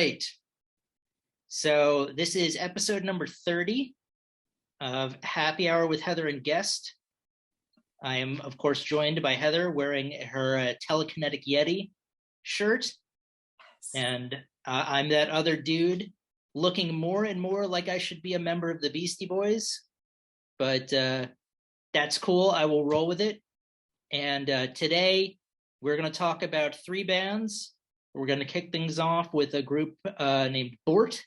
right. So this is episode number 30 of Happy Hour with Heather and Guest. I am, of course, joined by Heather wearing her Telekinetic Yeti shirt. And I'm that other dude looking more and more like I should be a member of the Beastie Boys. But that's cool. I will roll with it. And today we're going to talk about three bands. We're going to kick things off with a group named Bort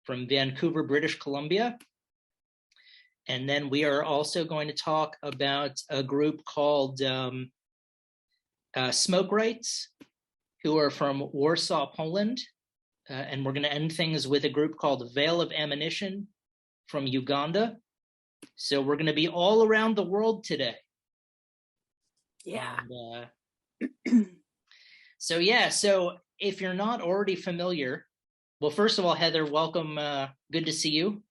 from Vancouver, British Columbia. And then we are also going to talk about a group called Smoke Rights, who are from Warsaw, Poland. And we're going to end things with a group called Vale of Amonition from Uganda. So we're going to be all around the world today. Yeah. And, so if you're not already familiar, well, first of all, Heather, welcome. Good to see you.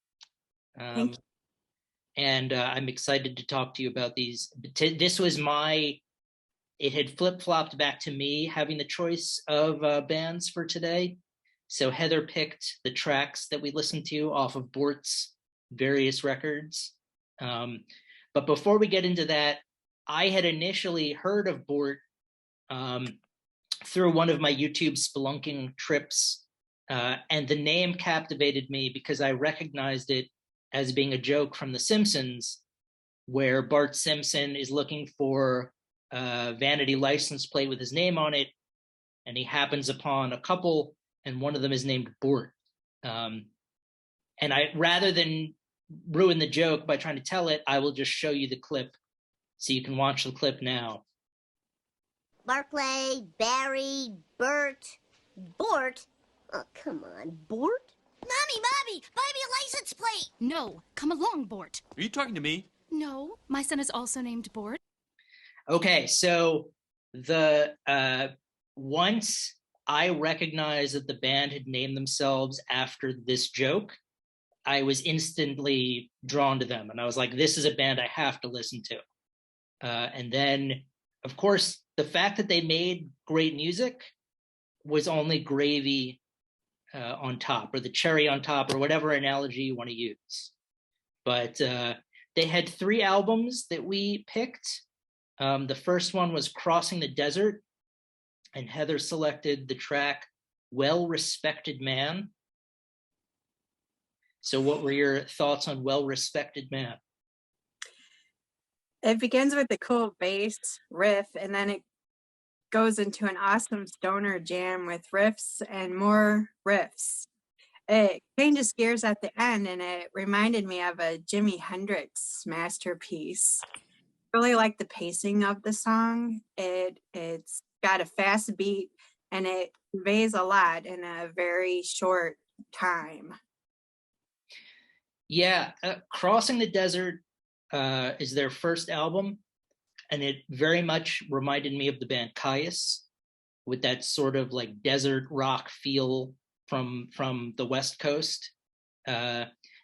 Thank you. And I'm excited to talk to you about these. This was it had flip-flopped back to me having the choice of bands for today. So Heather picked the tracks that we listened to off of Bort's various records. But before we get into that, I had initially heard of Bort through one of my YouTube spelunking trips, and the name captivated me because I recognized it as being a joke from The Simpsons, where Bart Simpson is looking for a vanity license plate with his name on it, and he happens upon a couple, and one of them is named Bort. And rather than ruin the joke by trying to tell it, I will just show you the clip so you can watch the clip now. Barclay, Barry, Bert, Bort. Oh, come on, Bort? Mommy, buy me a license plate. No, come along, Bort. Are you talking to me? No, my son is also named Bort. Okay, so once I recognized that the band had named themselves after this joke, I was instantly drawn to them. And I was like, this is a band I have to listen to. And then, of course, the fact that they made great music was only gravy on top, or the cherry on top, or whatever analogy you want to use. But they had three albums that we picked. The first one was Crossing the Desert, and Heather selected the track Well Respected Man. So what were your thoughts on Well Respected Man? It begins with a cool bass riff, and then it goes into an awesome stoner jam with riffs and more riffs. It changes gears at the end, and it reminded me of a Jimi Hendrix masterpiece. Really like the pacing of the song. It's got a fast beat, and it conveys a lot in a very short time. Yeah, Crossing the Desert is their first album, and it very much reminded me of the band Caius, with that sort of like desert rock feel from the West Coast.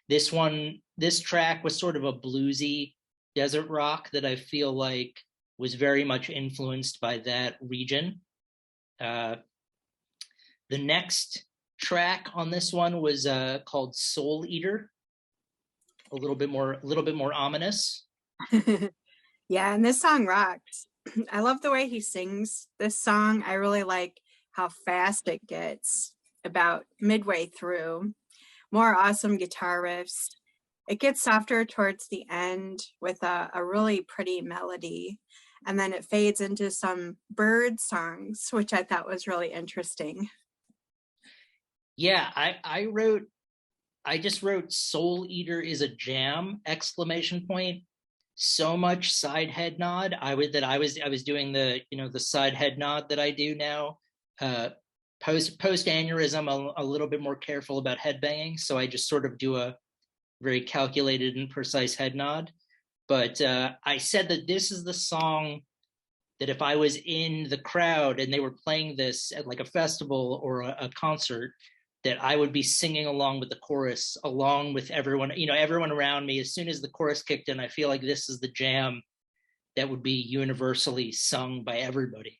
This track was sort of a bluesy desert rock that I feel like was very much influenced by that region. The next track on this one was called Soul Eater. A little bit more ominous. Yeah, and this song rocks. I love the way he sings this song. I really like how fast it gets about midway through. More awesome guitar riffs. It gets softer towards the end with a really pretty melody. And then it fades into some bird songs, which I thought was really interesting. Yeah, I just wrote Soul Eater is a jam! ! So much side head nod. I was doing the the side head nod that I do now. Post aneurysm, I'm a little bit more careful about head banging, so I just sort of do a very calculated and precise head nod. But I said that this is the song that if I was in the crowd and they were playing this at like a festival or a concert, that I would be singing along with the chorus, along with everyone, everyone around me. As soon as the chorus kicked in, I feel like this is the jam that would be universally sung by everybody.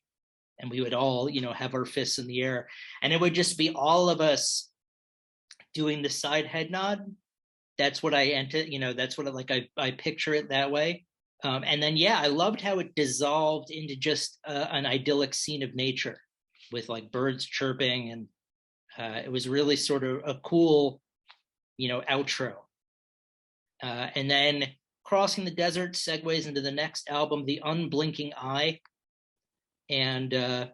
and we would all, have our fists in the air, and it would just be all of us doing the side head nod. That's what I enter, that's what I picture it that way. And then, I loved how it dissolved into just an idyllic scene of nature with like birds chirping, and it was really sort of a cool, outro. And then Crossing the Desert segues into the next album, The Unblinking Eye. And the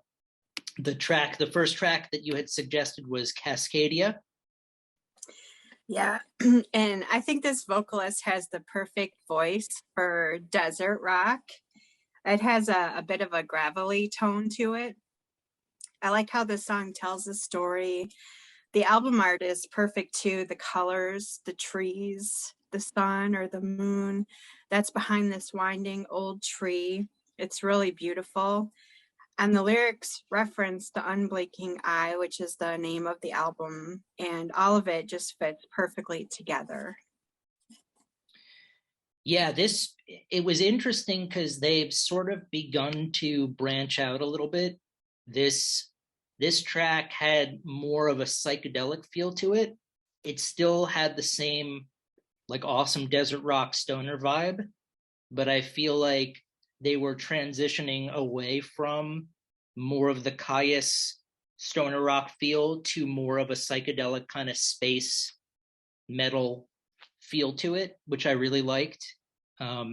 first track that you had suggested was Cascadia. Yeah, and I think this vocalist has the perfect voice for desert rock. It has a bit of a gravelly tone to it. I like how the song tells a story. The album art is perfect too. The colors, the trees, the sun or the moon that's behind this winding old tree. It's really beautiful. And the lyrics reference The Unblinking Eye, which is the name of the album, and all of it just fits perfectly together. Yeah, it was interesting because they've sort of begun to branch out a little bit. This track had more of a psychedelic feel to it. It still had the same like awesome desert rock stoner vibe, but I feel like they were transitioning away from more of the Caius stoner rock feel to more of a psychedelic kind of space metal feel to it, which I really liked. But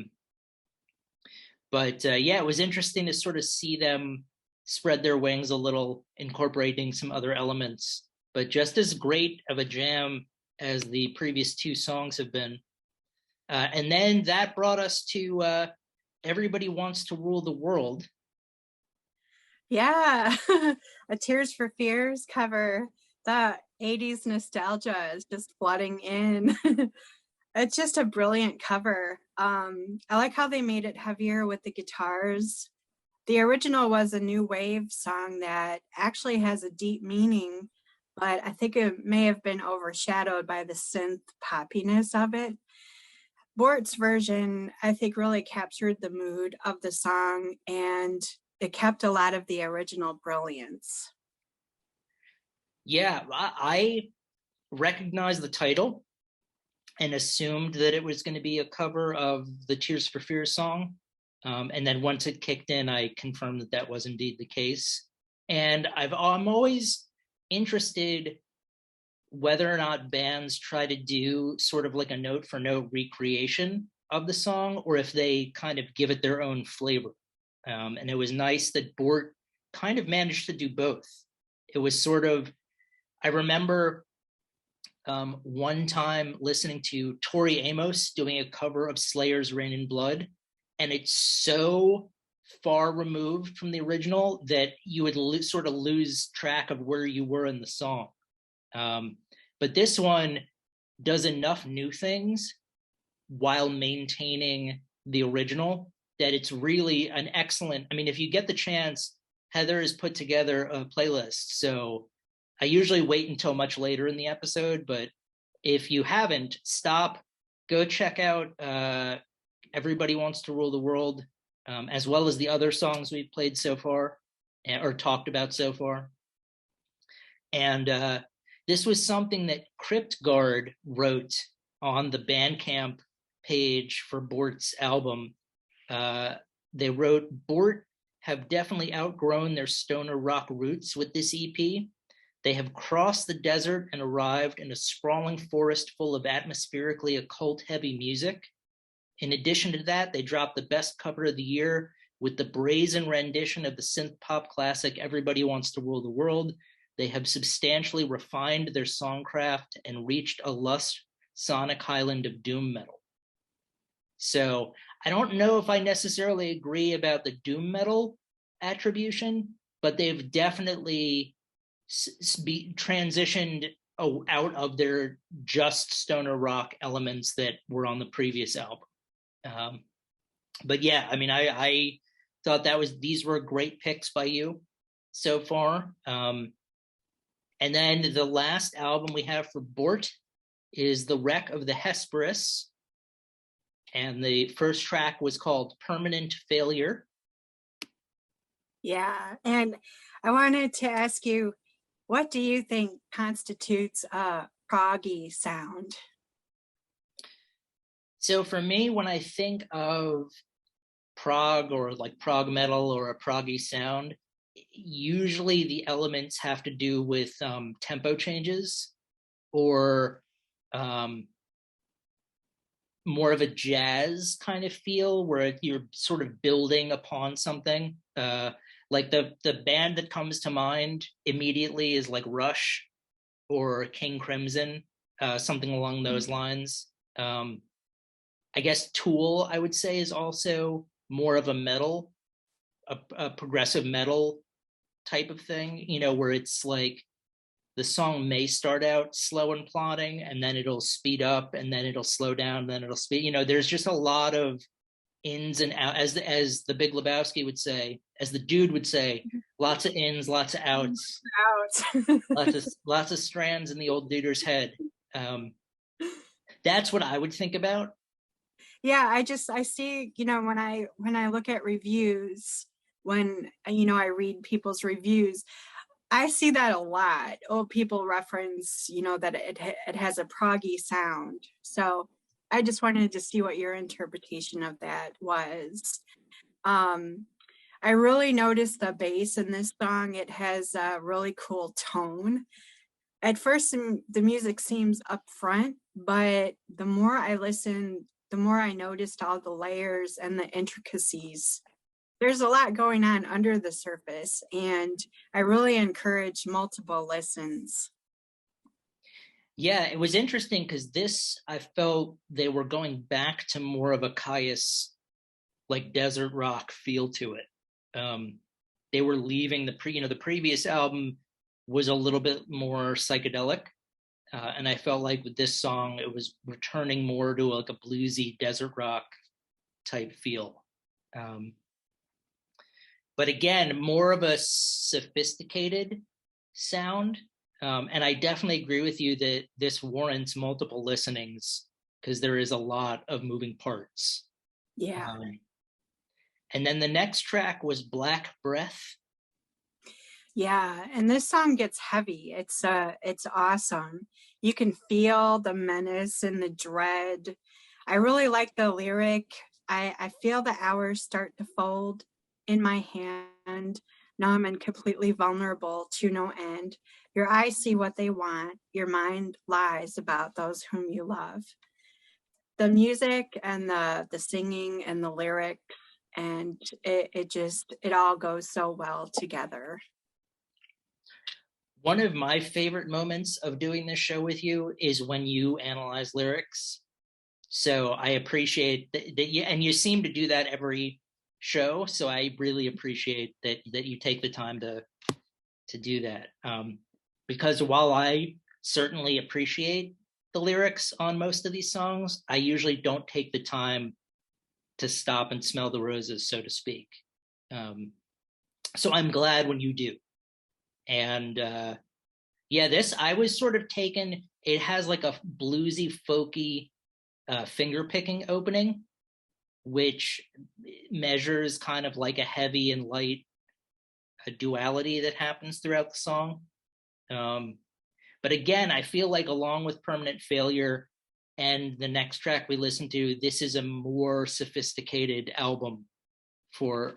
it was interesting to sort of see them spread their wings a little, incorporating some other elements, but just as great of a jam as the previous two songs have been. And then that brought us to Everybody Wants to Rule the World. Yeah, a Tears for Fears cover. The 80s nostalgia is just flooding in. It's just a brilliant cover. I like how they made it heavier with the guitars. The original was a new wave song that actually has a deep meaning, but I think it may have been overshadowed by the synth poppiness of it. Bort's version, I think, really captured the mood of the song, and it kept a lot of the original brilliance. Yeah, I recognized the title and assumed that it was going to be a cover of the Tears for Fears song. And then once it kicked in, I confirmed that was indeed the case. And I'm always interested whether or not bands try to do sort of like a note for note recreation of the song, or if they kind of give it their own flavor. And it was nice that Bort kind of managed to do both. It was sort of, I remember one time listening to Tori Amos doing a cover of Slayer's Rain in Blood, and it's so far removed from the original that you would sort of lose track of where you were in the song. But this one does enough new things while maintaining the original that it's really an excellent, I mean, if you get the chance, Heather has put together a playlist. So I usually wait until much later in the episode, but if you haven't, stop, go check out Everybody Wants to Rule the World, as well as the other songs we've played so far or talked about so far. And this was something that Cryptguard wrote on the Bandcamp page for Bort's album. They wrote, Bort have definitely outgrown their stoner rock roots with this EP. They have crossed the desert and arrived in a sprawling forest full of atmospherically occult heavy music. In addition to that, they dropped the best cover of the year with the brazen rendition of the synth pop classic Everybody Wants to Rule the World. They have substantially refined their songcraft and reached a lush sonic highland of doom metal. So I don't know if I necessarily agree about the doom metal attribution, but they've definitely transitioned out of their just stoner rock elements that were on the previous album. But yeah, I mean, I thought these were great picks by you so far. And then the last album we have for Bort is The Wreck of the Hesperus. And the first track was called Permanent Failure. Yeah. And I wanted to ask you, what do you think constitutes a proggy sound? So for me, when I think of prog or like prog metal or a proggy sound, usually the elements have to do with tempo changes or um, more of a jazz kind of feel where you're sort of building upon something. Like the band that comes to mind immediately is like Rush or King Crimson, something along those lines. I guess Tool, I would say, is also more of a metal, a progressive metal type of thing, where it's like the song may start out slow and plodding and then it'll speed up and then it'll slow down, and then it'll speed. There's just a lot of ins and out, as the Big Lebowski would say, as the dude would say, lots of ins, lots of outs, Out. lots of strands in the old duder's head. That's what I would think about. Yeah, I see, when I look at reviews, when I read people's reviews, I see that a lot. Oh, people reference, that it has a proggy sound. So I just wanted to see what your interpretation of that was. I really noticed the bass in this song. It has a really cool tone. At first, the music seems upfront, but the more I listened, the more I noticed all the layers and the intricacies. There's a lot going on under the surface, and I really encourage multiple listens. Yeah, it was interesting because this, I felt they were going back to more of a Caius, like desert rock feel to it. They were leaving the previous album was a little bit more psychedelic, and I felt like with this song it was returning more to like a bluesy desert rock type feel. But again, more of a sophisticated sound. And I definitely agree with you that this warrants multiple listenings because there is a lot of moving parts. Yeah. And then the next track was Black Breath. Yeah, and this song gets heavy. It's awesome. You can feel the menace and the dread. I really like the lyric. I feel the hours start to fold in my hand, numb and completely vulnerable to no end. Your eyes see what they want. Your mind lies about those whom you love. The music and the singing and the lyric, and it all goes so well together. One of my favorite moments of doing this show with you is when you analyze lyrics. So I appreciate that you, and you seem to do that every show. So I really appreciate that you take the time to do that. Because while I certainly appreciate the lyrics on most of these songs, I usually don't take the time to stop and smell the roses, so to speak. So I'm glad when you do. And yeah, this, I was sort of taken, it has like a bluesy, folky finger picking opening, which measures kind of like a heavy and light duality that happens throughout the song. But again, I feel like along with Permanent Failure and the next track we listen to, this is a more sophisticated album for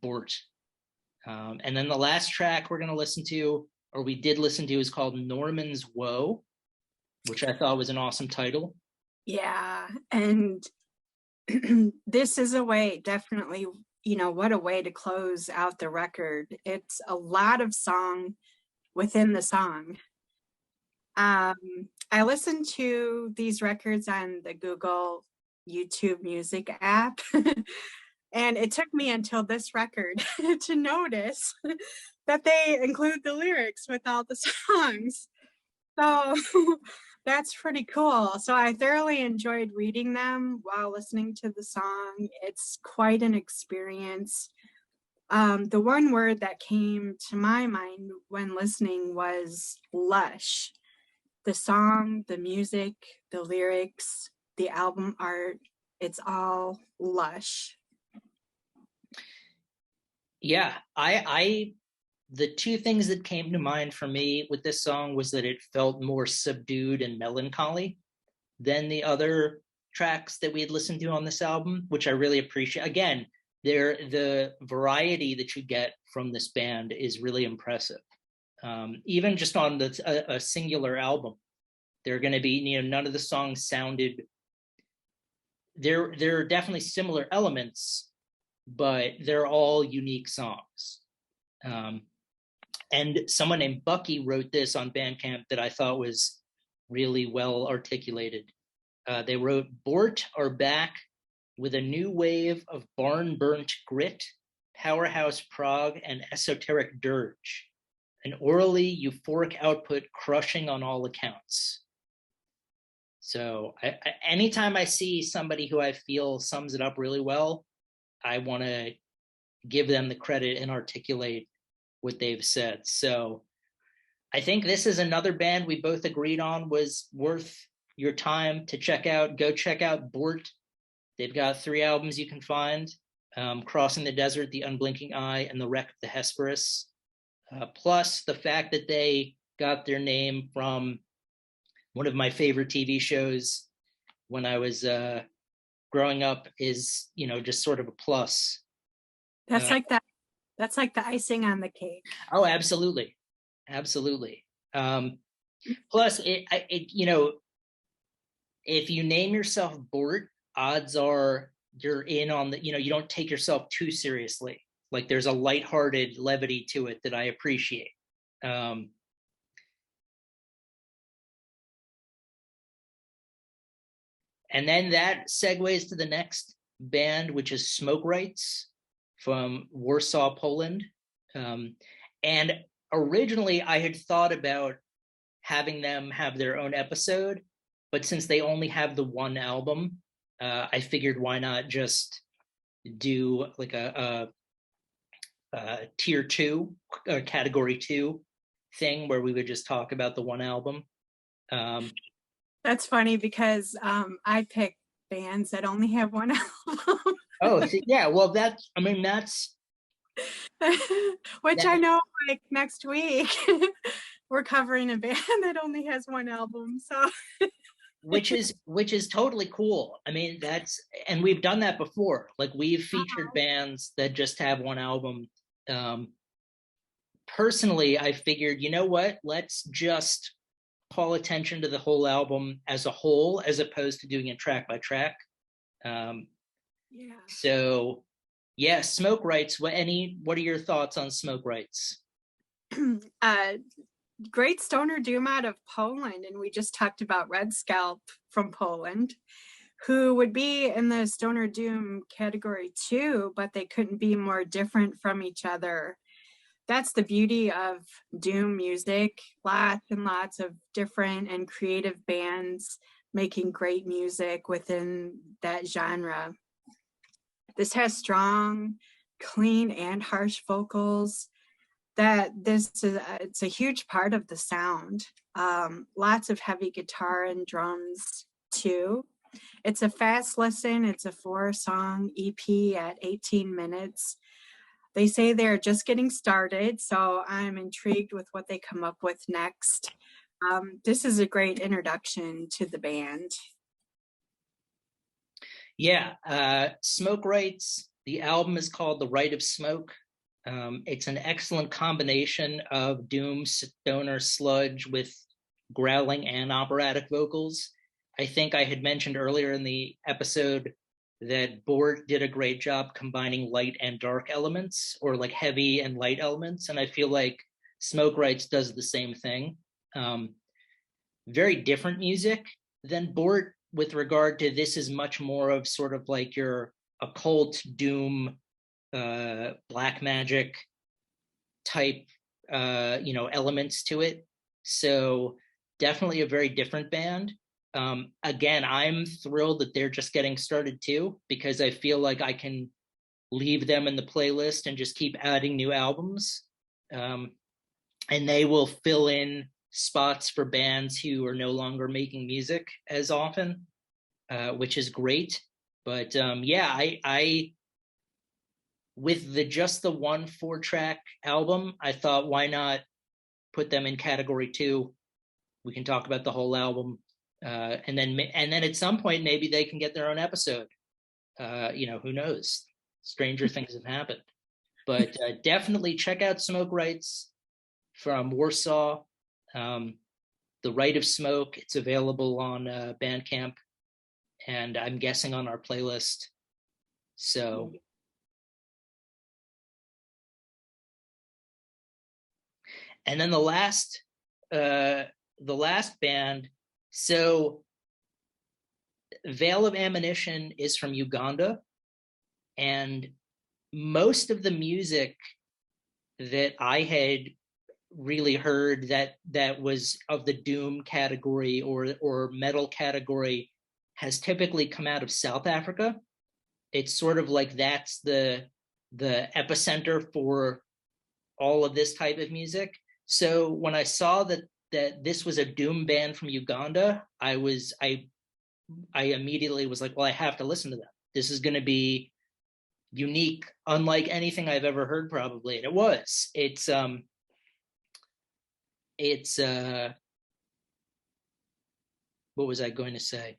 Bort. And then the last track we're going to listen to, or we did listen to, is called Norman's Woe, which I thought was an awesome title. Yeah, and this is a way, definitely, what a way to close out the record. It's a lot of song within the song. I listened to these records on the Google YouTube Music app, and it took me until this record to notice that they include the lyrics with all the songs. So that's pretty cool. So I thoroughly enjoyed reading them while listening to the song. It's quite an experience. The one word that came to my mind when listening was lush. The song, the music, the lyrics, the album art, it's all lush. Yeah, I the two things that came to mind for me with this song was that it felt more subdued and melancholy than the other tracks that we had listened to on this album, which I really appreciate. Again, the variety that you get from this band is really impressive. Even just on a singular album, they're going to be, none of the songs sounded. There are definitely similar elements, but they're all unique songs. And someone named Bucky wrote this on Bandcamp that I thought was really well articulated. They wrote, Bort are back with a new wave of barn-burnt grit, powerhouse prog, and esoteric dirge. An orally euphoric output crushing on all accounts. So anytime I see somebody who I feel sums it up really well, I want to give them the credit and articulate what they've said. So I think this is another band we both agreed on was worth your time to check out. Go check out Bort. They've got 3 albums you can find, Crossing the Desert, The Unblinking Eye, and The Wreck of the Hesperus. Plus the fact that they got their name from one of my favorite TV shows when I was growing up is, just sort of a plus. That's like that. That's like the icing on the cake. Oh, absolutely. Absolutely. Plus if you name yourself Bort, odds are you're in on the, you don't take yourself too seriously. Like there's a lighthearted levity to it that I appreciate. And then that segues to the next band, which is Smoke Rights from Warsaw, Poland. And originally I had thought about having them have their own episode, but since they only have the one album, I figured why not just do like a tier 2 or category 2 thing where we would just talk about the one album. That's funny because I pick bands that only have one album. Oh, yeah. Well, that's which I know like next week we're covering a band that only has one album. So which is totally cool. I mean, and we've done that before. Like we've featured bands that just have one album. Personally, I figured, you know what? Let's just call attention to the whole album as a whole, as opposed to doing it track by track. So yeah, Smoke Rights. What are your thoughts on Smoke Rights? Great stoner doom out of Poland, and we just talked about Red Scalp from Poland, who would be in the stoner doom category 2, but they couldn't be more different from each other. That's the beauty of doom music. Lots and lots of different and creative bands making great music within that genre. This has strong, clean, and harsh vocals. It's a huge part of the sound. Lots of heavy guitar and drums too. It's a fast listen. It's a 4-song EP at 18 minutes. They say they're just getting started, so I'm intrigued with what they come up with next. This is a great introduction to the band. Yeah, Smoke Rights, the album is called The Rite of Smoke. It's an excellent combination of doom, stoner, sludge with growling and operatic vocals. I think I had mentioned earlier in the episode that Bort did a great job combining light and dark elements, or like heavy and light elements, and I feel like Smoke Rights does the same thing. Very different music than Bort with regard to this is much more of sort of like your occult doom, black magic type elements to it. So definitely a very different band. Again, I'm thrilled that they're just getting started too, because I feel like I can leave them in the playlist and just keep adding new albums. And they will fill in spots for bands who are no longer making music as often, which is great. But yeah, with just the one 4-track album, I thought, why not put them in category 2? We can talk about the whole album, and then at some point maybe they can get their own episode. Who knows? Stranger things have happened. But definitely check out Smoke Rights from Warsaw. The Rite of Smoke. It's available on Bandcamp, and I'm guessing on our playlist. So. And then the last band, so Vale of Amonition is from Uganda, and most of the music that I had really heard that was of the doom category or metal category has typically come out of South Africa. It's sort of like that's the epicenter for all of this type of music. So when I saw that this was a doom band from Uganda, I immediately was like, well, I have to listen to them. This is going to be unique, unlike anything I've ever heard, probably. And it was. It's what was I going to say?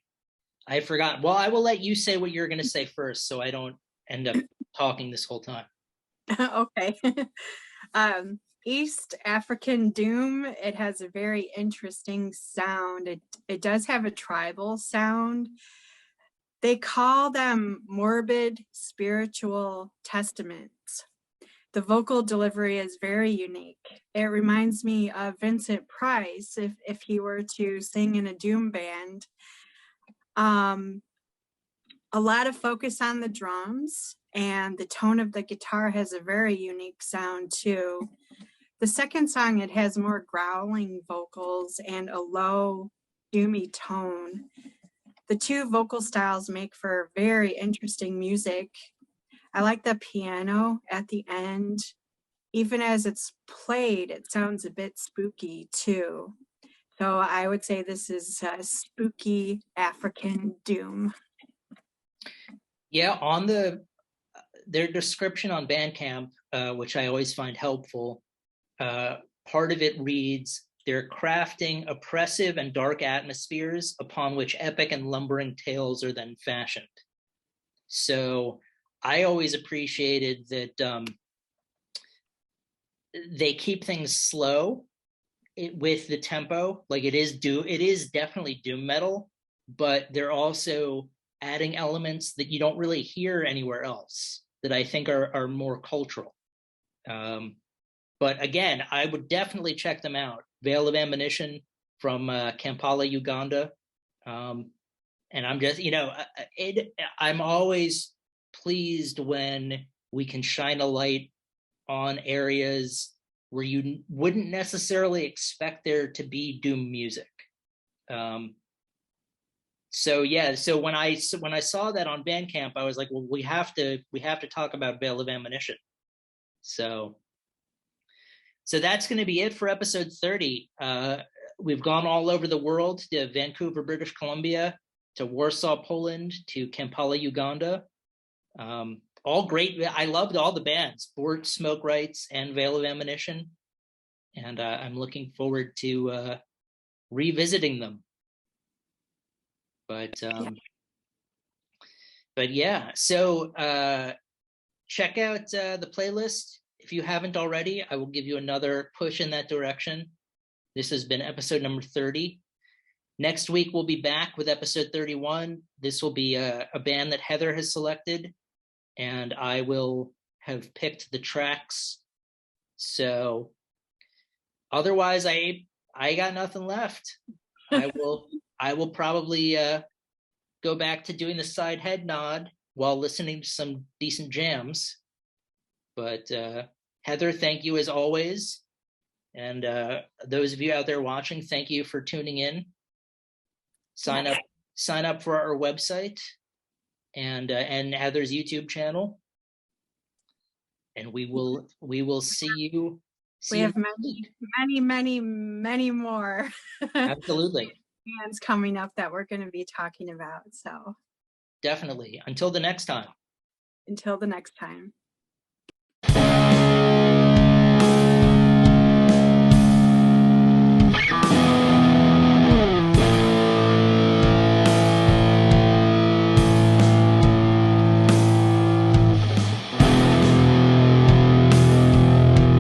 I forgot. Well, I will let you say what you're going to say first, so I don't end up talking this whole time. Okay. East African Doom, it has a very interesting sound. It does have a tribal sound. They call them morbid spiritual testaments. The vocal delivery is very unique. It reminds me of Vincent Price if he were to sing in a doom band. A lot of focus on the drums, and the tone of the guitar has a very unique sound too. The second song, it has more growling vocals and a low, doomy tone. The two vocal styles make for very interesting music. I like the piano at the end. Even as it's played, it sounds a bit spooky too. So I would say this is spooky African doom. Yeah, on their description on Bandcamp, which I always find helpful, part of it reads, they're crafting oppressive and dark atmospheres upon which epic and lumbering tales are then fashioned. So I always appreciated that they keep things slow with the tempo. Like it is definitely doom metal, but they're also adding elements that you don't really hear anywhere else that I think are more cultural. But again, I would definitely check them out. Vale of Amonition from Kampala, Uganda. And I'm just, I'm always pleased when we can shine a light on areas where you wouldn't necessarily expect there to be doom music. So when I saw that on Bandcamp, I was like, well, we have to talk about Vale of Amonition. So that's going to be it for episode 30. We've gone all over the world, to Vancouver, British Columbia, to Warsaw, Poland, to Kampala, Uganda. All great. I loved all the bands, Bort, Smoke Rights, and Vale of Amonition. And I'm looking forward to revisiting them. But yeah, so check out the playlist. If you haven't already, I will give you another push in that direction. This has been episode number 30. Next week, we'll be back with episode 31. This will be a band that Heather has selected, and I will have picked the tracks. So otherwise, I got nothing left. I will probably go back to doing the side head nod while listening to some decent jams. But Heather, thank you as always. And those of you out there watching, thank you for tuning in. Sign up for our website and Heather's YouTube channel. And we will see you. We have many more. Absolutely. Bands coming up that we're going to be talking about. So definitely. Until the next time.